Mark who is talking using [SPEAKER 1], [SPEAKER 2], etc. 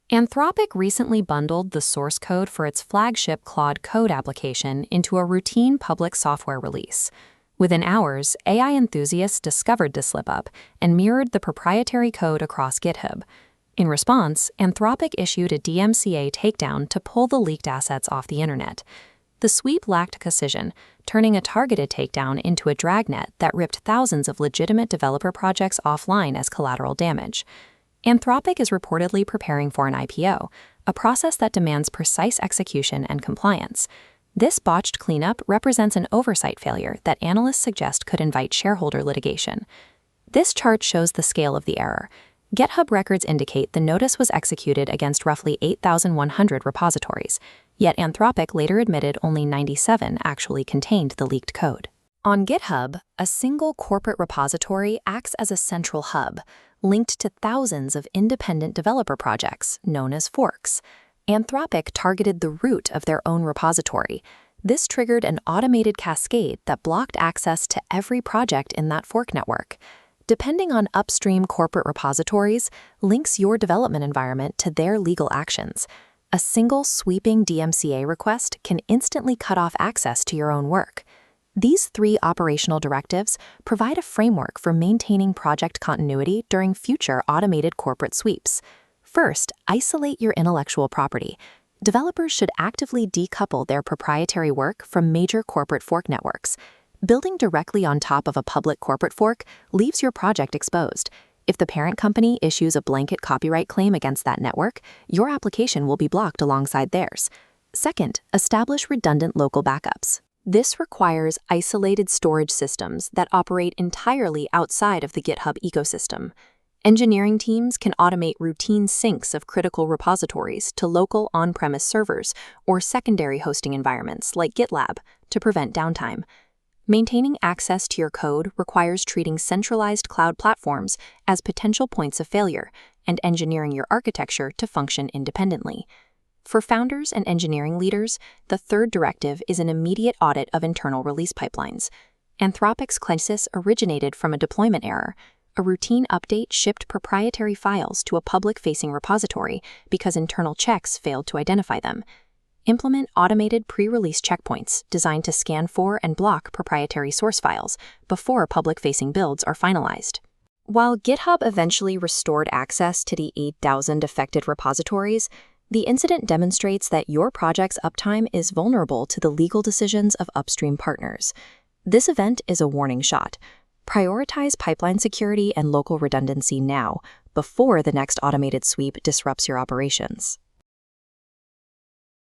[SPEAKER 1] Anthropic recently bundled the source code for its flagship Claude Code application into a routine public software release. Within hours, AI enthusiasts discovered this slip-up and mirrored the proprietary code across GitHub. In response, Anthropic issued a DMCA takedown to pull the leaked assets off the internet. The sweep lacked precision, turning a targeted takedown into a dragnet that ripped thousands of legitimate developer projects offline as collateral damage. Anthropic is reportedly preparing for an IPO, a process that demands precise execution and compliance. This botched cleanup represents an oversight failure that analysts suggest could invite shareholder litigation. This chart shows the scale of the error. GitHub records indicate the notice was executed against roughly 8,100 repositories, yet Anthropic later admitted only 97 actually contained the leaked code. On GitHub, a single corporate repository acts as a central hub, linked to thousands of independent developer projects, known as forks. Anthropic targeted the root of their own repository. This triggered an automated cascade that blocked access to every project in that fork network. Depending on upstream corporate repositories, links your development environment to their legal actions. A single sweeping DMCA request can instantly cut off access to your own work. These three operational directives provide a framework for maintaining project continuity during future automated corporate sweeps. First, isolate your intellectual property. Developers should actively decouple their proprietary work from major corporate fork networks. Building directly on top of a public corporate fork leaves your project exposed. If the parent company issues a blanket copyright claim against that network, your application will be blocked alongside theirs. Second, establish redundant local backups. This requires isolated storage systems that operate entirely outside of the GitHub ecosystem. Engineering teams can automate routine syncs of critical repositories to local on-premise servers or secondary hosting environments like GitLab to prevent downtime. Maintaining access to your code requires treating centralized cloud platforms as potential points of failure and engineering your architecture to function independently. For founders and engineering leaders, the third directive is an immediate audit of internal release pipelines. Anthropic's crisis originated from a deployment error. A routine update shipped proprietary files to a public-facing repository because internal checks failed to identify them. Implement automated pre-release checkpoints designed to scan for and block proprietary source files before public-facing builds are finalized. While GitHub eventually restored access to the 8,000 affected repositories, the incident demonstrates that your project's uptime is vulnerable to the legal decisions of upstream partners. This event is a warning shot. Prioritize pipeline security and local redundancy now, before the next automated sweep disrupts your operations.